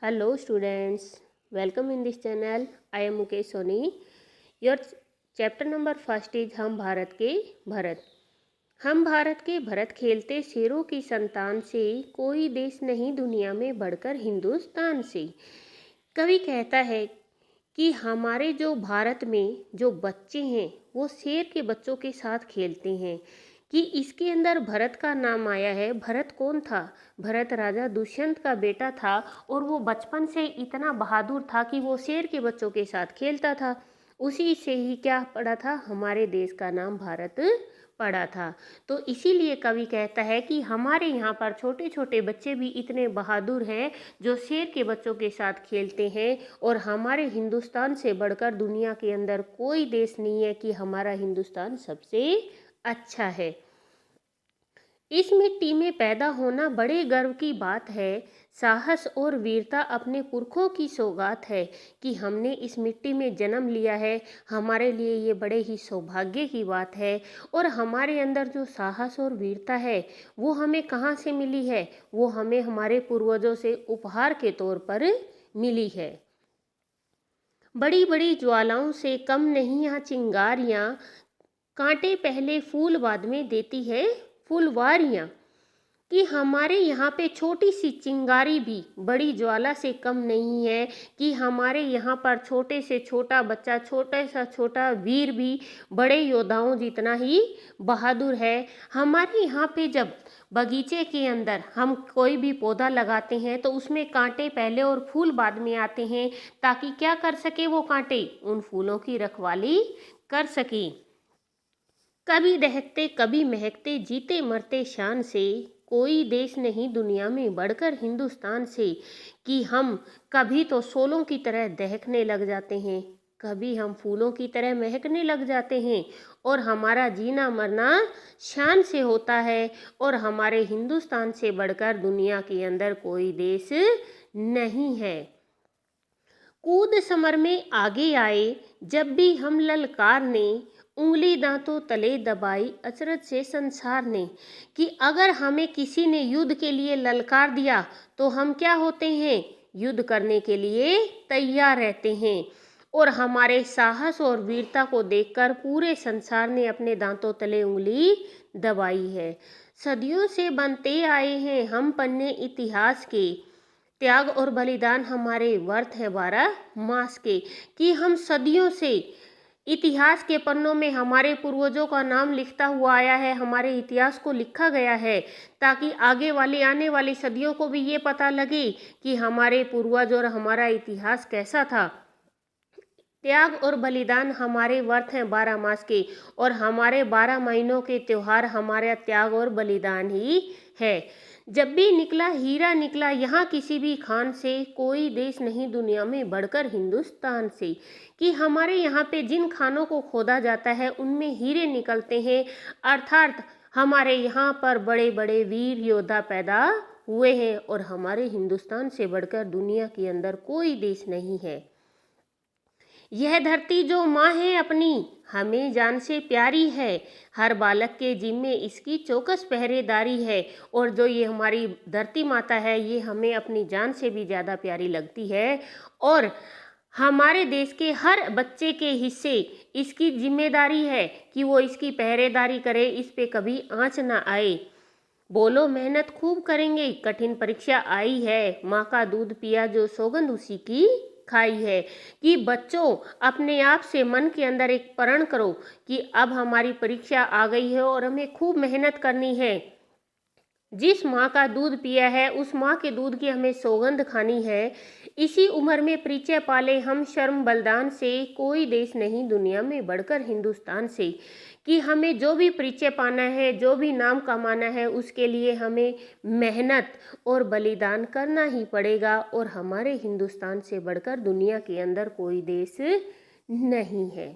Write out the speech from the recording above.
Hello students, welcome in this channel. I am Mukesh Soni. Your chapter number first is हम भारत के भरत। हम भारत के भरत खेलते शेरों की संतान से, कोई देश नहीं दुनिया में बढ़कर हिंदुस्तान से। कवि कहता है कि हमारे जो भारत में जो बच्चे हैं वो शेर के बच्चों के साथ खेलते हैं, कि इसके अंदर भरत का नाम आया है। भरत कौन था? भरत राजा दुष्यंत का बेटा था और वो बचपन से इतना बहादुर था कि वो शेर के बच्चों के साथ खेलता था। उसी से ही क्या पड़ा था, हमारे देश का नाम भारत पड़ा था। तो इसीलिए कवि कहता है कि हमारे यहाँ पर छोटे छोटे बच्चे भी इतने बहादुर हैं जो शेर के बच्चों के साथ खेलते हैं, और हमारे हिंदुस्तान से बढ़कर दुनिया के अंदर कोई देश नहीं है कि हमारा हिंदुस्तान सबसे अच्छा है। इस मिट्टी में पैदा होना बड़े गर्व की बात है। साहस और वीरता अपने पुरखों की सौगात है कि हमने इस मिट्टी में जन्म लिया है। हमारे लिए ये बड़े ही सौभाग्य की बात है। और हमारे अंदर जो साहस और वीरता है वो हमें कहाँ से मिली है? वो हमें हमारे पूर्वजों से उपहार के तौर पर मिली है। बड़ी बड़ी ज्वालाओं से कम नहीं यहाँ चिंगारियाँ, कांटे पहले फूल बाद में देती है फुलवारियाँ। कि हमारे यहाँ पे छोटी सी चिंगारी भी बड़ी ज्वाला से कम नहीं है, कि हमारे यहाँ पर छोटे से छोटा बच्चा, छोटे सा छोटा वीर भी बड़े योद्धाओं जितना ही बहादुर है। हमारे यहाँ पे जब बगीचे के अंदर हम कोई भी पौधा लगाते हैं तो उसमें कांटे पहले और फूल बाद में आते हैं, ताकि क्या कर सके वो कांटे, उन फूलों की रखवाली कर सके। कभी दहकते कभी महकते, जीते मरते शान से, कोई देश नहीं दुनिया में बढ़कर हिंदुस्तान से। कि हम कभी तो सोलों की तरह दहकने लग जाते हैं, कभी हम फूलों की तरह महकने लग जाते हैं, और हमारा जीना मरना शान से होता है। और हमारे हिंदुस्तान से बढ़कर दुनिया के अंदर कोई देश नहीं है। कूद समर में आगे आए जब भी हम ललकार ने, उंगली दांतों तले दबाई अचरज से संसार ने। कि अगर हमें किसी ने युद्ध के लिए ललकार दिया तो हम क्या होते हैं? युद्ध करने के लिए तैयार रहते हैं। और हमारे साहस और वीरता को देखकर पूरे संसार ने अपने दांतों तले उंगली दबाई है। सदियों से बनते आए हैं हम पन्ने इतिहास के, त्याग और बलिदान हमारे वर्थ है 12 मास के। कि हम सदियों से इतिहास के पन्नों में हमारे पूर्वजों का नाम लिखता हुआ आया है, हमारे इतिहास को लिखा गया है, ताकि आगे वाली आने वाली सदियों को भी ये पता लगे कि हमारे पूर्वज और हमारा इतिहास कैसा था। त्याग और बलिदान हमारे वर्थ हैं 12 मास के, और हमारे 12 महीनों के त्योहार हमारा त्याग और बलिदान ही है। जब भी निकला हीरा निकला यहाँ किसी भी खान से, कोई देश नहीं दुनिया में बढ़कर हिंदुस्तान से। कि हमारे यहाँ पे जिन खानों को खोदा जाता है उनमें हीरे निकलते हैं, अर्थात हमारे यहाँ पर बड़े बड़े वीर योद्धा पैदा हुए हैं, और हमारे हिंदुस्तान से बढ़कर दुनिया के अंदर कोई देश नहीं है। यह धरती जो माँ है अपनी, हमें जान से प्यारी है, हर बालक के जिम्मे इसकी चौकस पहरेदारी है। और जो ये हमारी धरती माता है ये हमें अपनी जान से भी ज़्यादा प्यारी लगती है, और हमारे देश के हर बच्चे के हिस्से इसकी जिम्मेदारी है कि वो इसकी पहरेदारी करे, इस पे कभी आँच ना आए। बोलो मेहनत खूब करेंगे, कठिन परीक्षा आई है, माँ का दूध पिया जो सौगंध उसी की खाई है। कि बच्चों अपने आप से मन के अंदर एक प्रण करो कि अब हमारी परीक्षा आ गई है और हमें खूब मेहनत करनी है। जिस माँ का दूध पिया है उस माँ के दूध की हमें सौगंध खानी है। इसी उम्र में परिचय पाले हम शर्म बलिदान से, कोई देश नहीं दुनिया में बढ़कर हिंदुस्तान से। कि हमें जो भी परिचय पाना है, जो भी नाम कमाना है, उसके लिए हमें मेहनत और बलिदान करना ही पड़ेगा, और हमारे हिंदुस्तान से बढ़कर दुनिया के अंदर कोई देश नहीं है।